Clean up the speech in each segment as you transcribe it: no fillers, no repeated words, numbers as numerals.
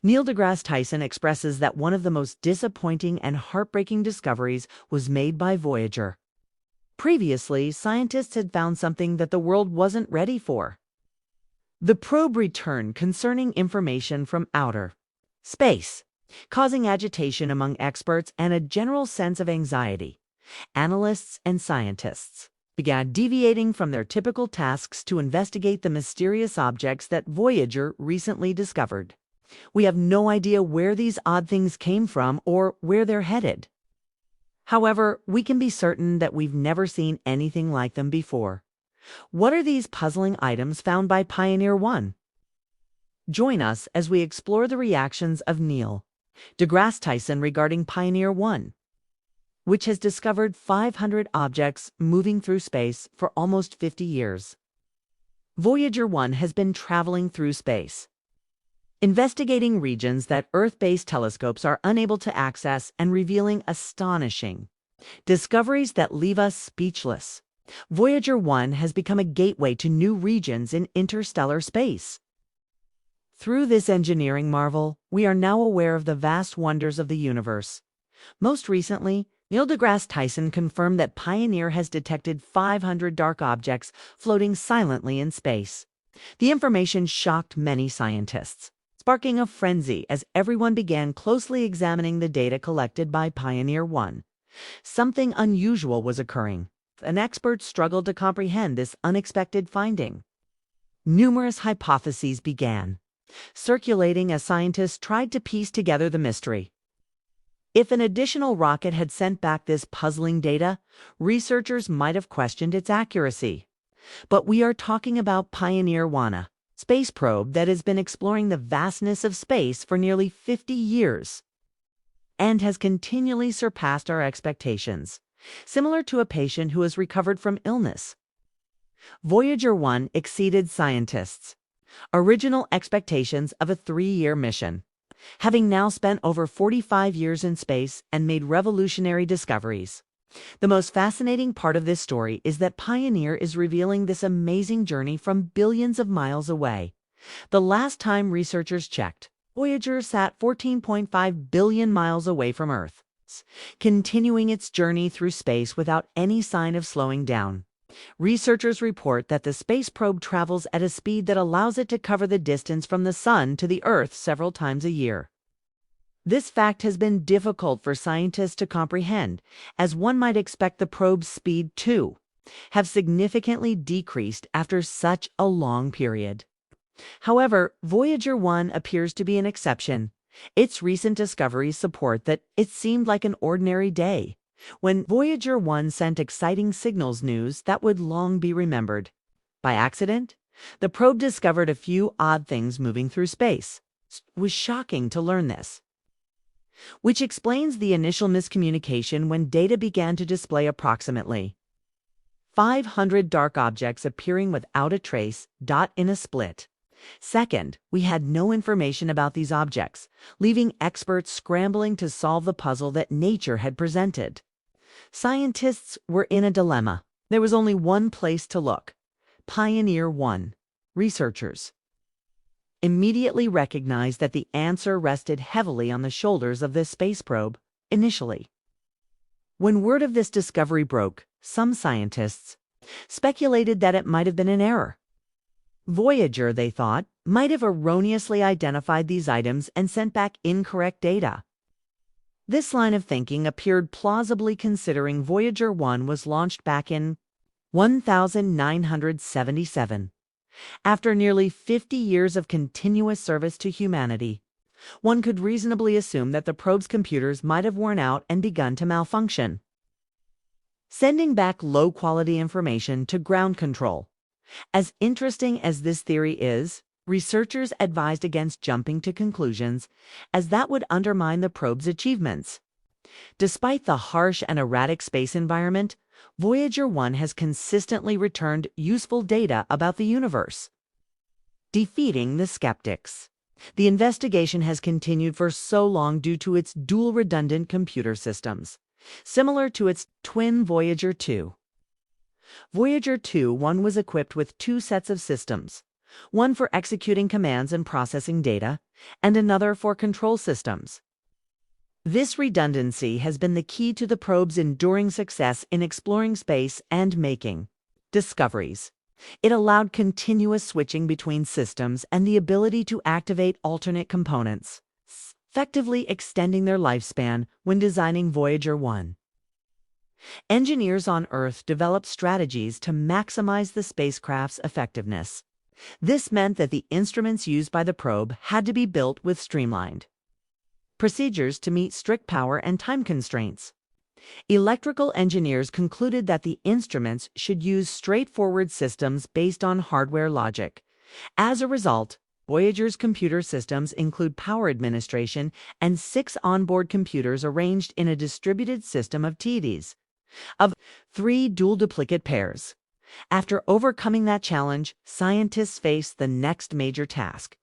Neil deGrasse Tyson expresses that one of the most disappointing and heartbreaking discoveries was made by Voyager. Previously, scientists had found something that the world wasn't ready for. The probe returned concerning information from outer space, causing agitation among experts and a general sense of anxiety. Analysts and scientists began deviating from their typical tasks to investigate the mysterious objects that Voyager recently discovered. We have no idea where these odd things came from or where they're headed. However, we can be certain that we've never seen anything like them before. What are these puzzling items found by Pioneer 1? Join us as we explore the reactions of Neil deGrasse Tyson regarding Pioneer 1, which has discovered 500 objects moving through space for almost 50 years. Voyager 1 has been traveling through space, investigating regions that Earth-based telescopes are unable to access and revealing astonishing discoveries that leave us speechless. Voyager 1 has become a gateway to new regions in interstellar space. Through this engineering marvel, we are now aware of the vast wonders of the universe. Most recently, Neil deGrasse Tyson confirmed that Pioneer has detected 500 dark objects floating silently in space. The information shocked many scientists, sparking a frenzy as everyone began closely examining the data collected by Pioneer 1. Something unusual was occurring, and experts struggled to comprehend this unexpected finding. Numerous hypotheses began circulating as scientists tried to piece together the mystery. If an additional rocket had sent back this puzzling data, researchers might have questioned its accuracy. But we are talking about Pioneer 1, a space probe that has been exploring the vastness of space for nearly 50 years and has continually surpassed our expectations, similar to a patient who has recovered from illness. Voyager 1 exceeded scientists' original expectations of a 3-year mission, having now spent over 45 years in space and made revolutionary discoveries. The most fascinating part of this story is that Pioneer is revealing this amazing journey from billions of miles away. The last time researchers checked, Voyager sat 14.5 billion miles away from Earth, continuing its journey through space without any sign of slowing down. Researchers report that the space probe travels at a speed that allows it to cover the distance from the Sun to the Earth several times a year. This fact has been difficult for scientists to comprehend, as one might expect the probe's speed to have significantly decreased after such a long period. However, Voyager 1 appears to be an exception. Its recent discoveries support that it seemed like an ordinary day when Voyager 1 sent exciting signals news that would long be remembered. By accident, the probe discovered a few odd things moving through space. It was shocking to learn this, which explains the initial miscommunication when data began to display approximately 500 dark objects appearing without a trace in a split second. We had no information about these objects, leaving experts scrambling to solve the puzzle that nature had presented. Scientists were in a dilemma. There was only one place to look: Pioneer 1. Researchers immediately recognized that the answer rested heavily on the shoulders of this space probe initially. When word of this discovery broke, some scientists speculated that it might have been an error. Voyager, they thought, might have erroneously identified these items and sent back incorrect data. This line of thinking appeared plausibly considering Voyager 1 was launched back in 1977. After nearly 50 years of continuous service to humanity, one could reasonably assume that the probe's computers might have worn out and begun to malfunction, sending back low-quality information to ground control. As interesting as this theory is, researchers advised against jumping to conclusions, as that would undermine the probe's achievements. Despite the harsh and erratic space environment, Voyager 1 has consistently returned useful data about the universe, defeating the skeptics. The investigation has continued for so long due to its dual redundant computer systems, similar to its twin Voyager 2. Voyager 2 1 was equipped with 2 sets of systems, one for executing commands and processing data, and another for control systems. This redundancy has been the key to the probe's enduring success in exploring space and making discoveries. It allowed continuous switching between systems and the ability to activate alternate components, effectively extending their lifespan when designing Voyager 1. Engineers on Earth developed strategies to maximize the spacecraft's effectiveness. This meant that the instruments used by the probe had to be built with streamlined procedures to meet strict power and time constraints. Electrical engineers concluded that the instruments should use straightforward systems based on hardware logic. As a result, Voyager's computer systems include power administration and 6 onboard computers arranged in a distributed system of TDs of 3 dual duplicate pairs. After overcoming that challenge, scientists faced the next major task: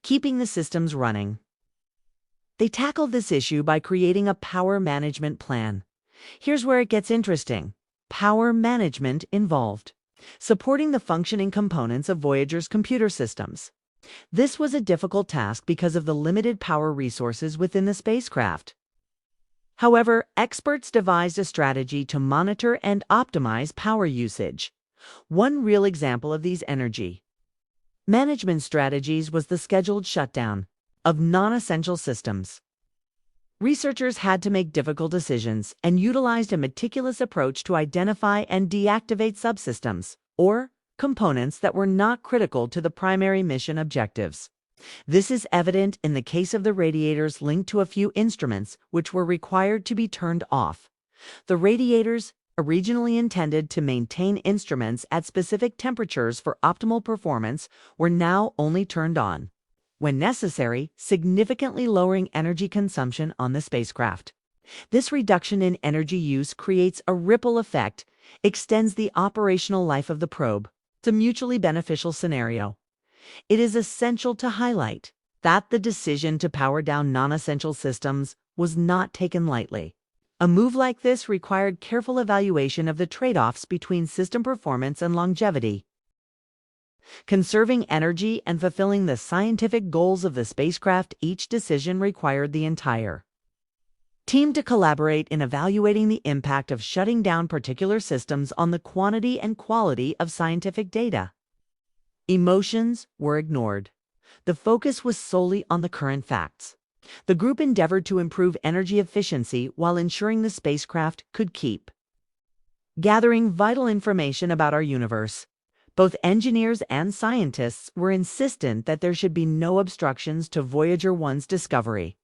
keeping the systems running. They tackled this issue by creating a power management plan. Here's where it gets interesting. Power management involved supporting the functioning components of Voyager's computer systems. This was a difficult task because of the limited power resources within the spacecraft. However, experts devised a strategy to monitor and optimize power usage. One real example of these energy management strategies was the scheduled shutdown of non-essential systems. Researchers had to make difficult decisions and utilized a meticulous approach to identify and deactivate subsystems, or components that were not critical to the primary mission objectives. This is evident in the case of the radiators linked to a few instruments which were required to be turned off. The radiators, originally intended to maintain instruments at specific temperatures for optimal performance, were now only turned on when necessary, significantly lowering energy consumption on the spacecraft. This reduction in energy use creates a ripple effect, extends the operational life of the probe. It's a mutually beneficial scenario. It is essential to highlight that the decision to power down non-essential systems was not taken lightly. A move like this required careful evaluation of the trade-offs between system performance and longevity. Conserving energy and fulfilling the scientific goals of the spacecraft, each decision required the entire team to collaborate in evaluating the impact of shutting down particular systems on the quantity and quality of scientific data. Emotions were ignored. The focus was solely on the current facts. The group endeavored to improve energy efficiency while ensuring the spacecraft could keep gathering vital information about our universe. Both engineers and scientists were insistent that there should be no obstructions to Voyager 1's discovery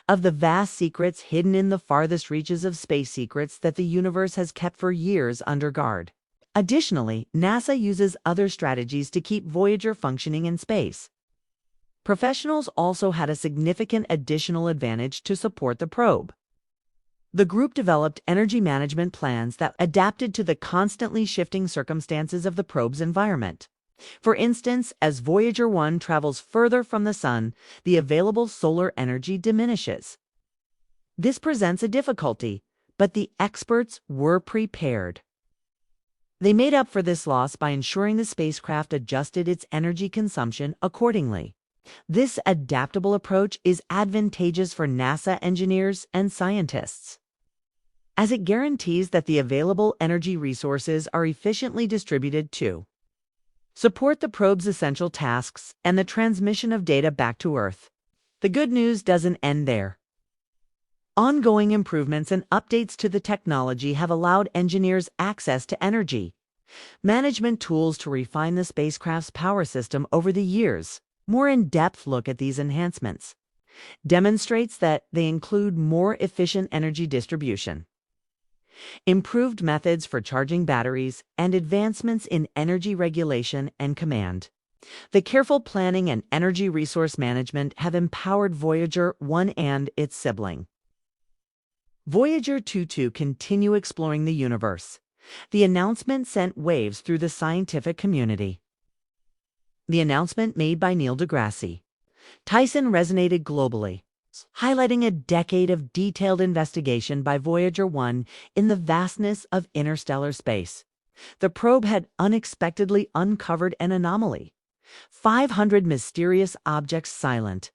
of the vast secrets hidden in the farthest reaches of space, secrets that the universe has kept for years under guard. Additionally, NASA uses other strategies to keep Voyager functioning in space. Professionals also had a significant additional advantage to support the probe. The group developed energy management plans that adapted to the constantly shifting circumstances of the probe's environment. For instance, as Voyager 1 travels further from the Sun, the available solar energy diminishes. This presents a difficulty, but the experts were prepared. They made up for this loss by ensuring the spacecraft adjusted its energy consumption accordingly. This adaptable approach is advantageous for NASA engineers and scientists, as it guarantees that the available energy resources are efficiently distributed to support the probe's essential tasks and the transmission of data back to Earth. The good news doesn't end there. Ongoing improvements and updates to the technology have allowed engineers access to energy management tools to refine the spacecraft's power system over the years. More in-depth look at these enhancements demonstrates that they include more efficient energy distribution, improved methods for charging batteries, and advancements in energy regulation and command. The careful planning and energy resource management have empowered Voyager 1 and its sibling Voyager 2 to continue exploring the universe. The announcement sent waves through the scientific community. The announcement made by Neil deGrasse Tyson resonated globally, highlighting a decade of detailed investigation by Voyager 1 in the vastness of interstellar space. The probe had unexpectedly uncovered an anomaly, 500 mysterious objects silent.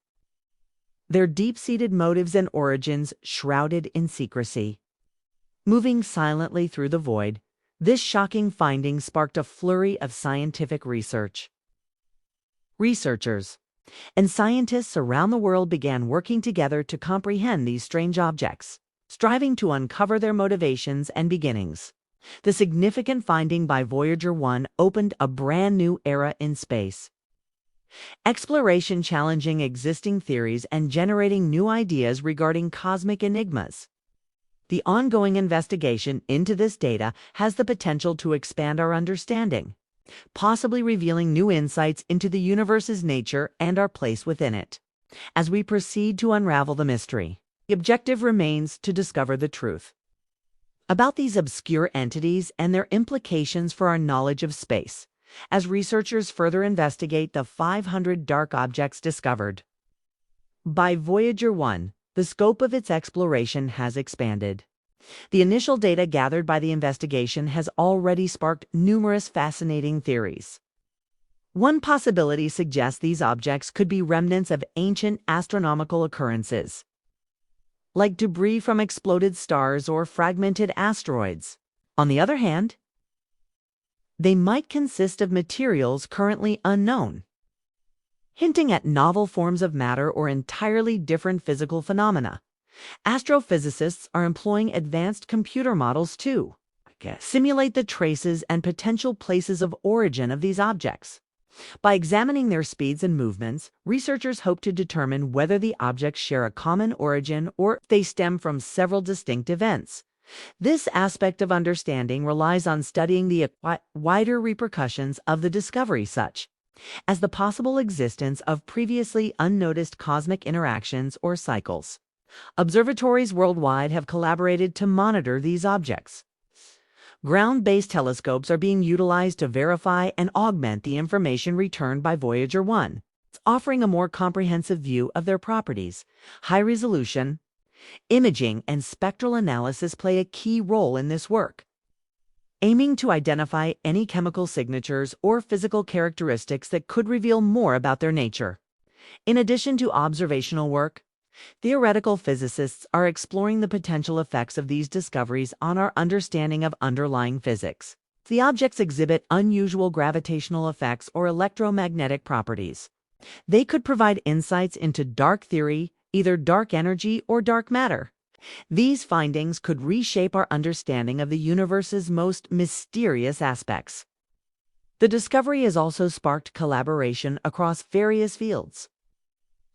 Their deep-seated motives and origins shrouded in secrecy. Moving silently through the void, this shocking finding sparked a flurry of scientific research. Researchers and scientists around the world began working together to comprehend these strange objects, striving to uncover their motivations and beginnings. The significant finding by Voyager 1 opened a brand new era in space. Exploration challenging existing theories and generating new ideas regarding cosmic enigmas. The ongoing investigation into this data has the potential to expand our understanding, possibly revealing new insights into the universe's nature and our place within it. As we proceed to unravel the mystery, the objective remains to discover the truth about these obscure entities and their implications for our knowledge of space, as researchers further investigate the 500 dark objects discovered. By Voyager 1, the scope of its exploration has expanded. The initial data gathered by the investigation has already sparked numerous fascinating theories. One possibility suggests these objects could be remnants of ancient astronomical occurrences, like debris from exploded stars or fragmented asteroids. On the other hand, they might consist of materials currently unknown, hinting at novel forms of matter or entirely different physical phenomena. Astrophysicists are employing advanced computer models to simulate the traces and potential places of origin of these objects. By examining their speeds and movements, researchers hope to determine whether the objects share a common origin or if they stem from several distinct events. This aspect of understanding relies on studying the wider repercussions of the discovery, such as the possible existence of previously unnoticed cosmic interactions or cycles. Observatories worldwide have collaborated to monitor these objects. Ground-based telescopes are being utilized to verify and augment the information returned by Voyager 1, offering a more comprehensive view of their properties. High-resolution imaging and spectral analysis play a key role in this work, aiming to identify any chemical signatures or physical characteristics that could reveal more about their nature. In addition to observational work, theoretical physicists are exploring the potential effects of these discoveries on our understanding of underlying physics. The objects exhibit unusual gravitational effects or electromagnetic properties. They could provide insights into dark theory, either dark energy or dark matter. These findings could reshape our understanding of the universe's most mysterious aspects. The discovery has also sparked collaboration across various fields.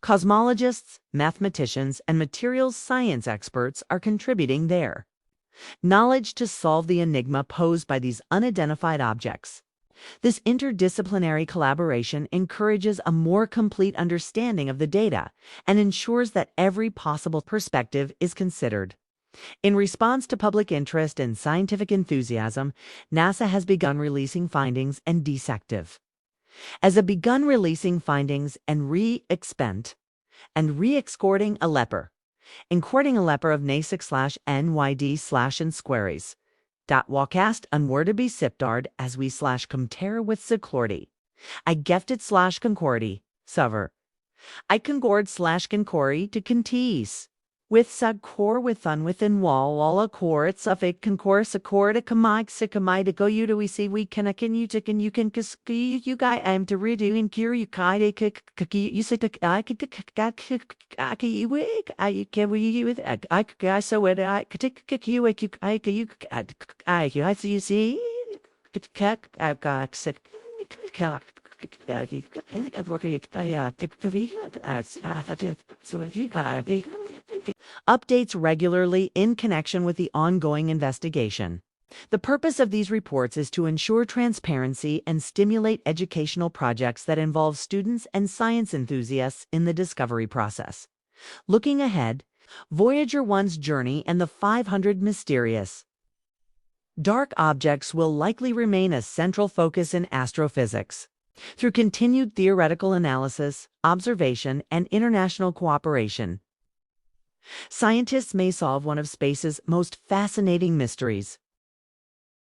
Cosmologists, mathematicians, and materials science experts are contributing their knowledge to solve the enigma posed by these unidentified objects. This interdisciplinary collaboration encourages a more complete understanding of the data and ensures that every possible perspective is considered. In response to public interest and scientific enthusiasm, NASA has begun releasing findings and re-exporting a leper, encoding a leper of NASIC/NYD/and Wacast unworthy siptard as we /compare with Seclordy. I gefted/concordy, server. I concord/concordy to contease. With sagcor within wall a core it's a fake concors a core to kamai sikamai to go you to we see we can you to can you can you guy I'm to redo and cure you kai you say I can we with I so it I take you I see you see I got sick updates regularly in connection with the ongoing investigation. The purpose of these reports is to ensure transparency and stimulate educational projects that involve students and science enthusiasts in the discovery process. Looking ahead, Voyager 1's journey and the 500 mysterious dark objects will likely remain a central focus in astrophysics. Through continued theoretical analysis, observation, and international cooperation, scientists may solve one of space's most fascinating mysteries.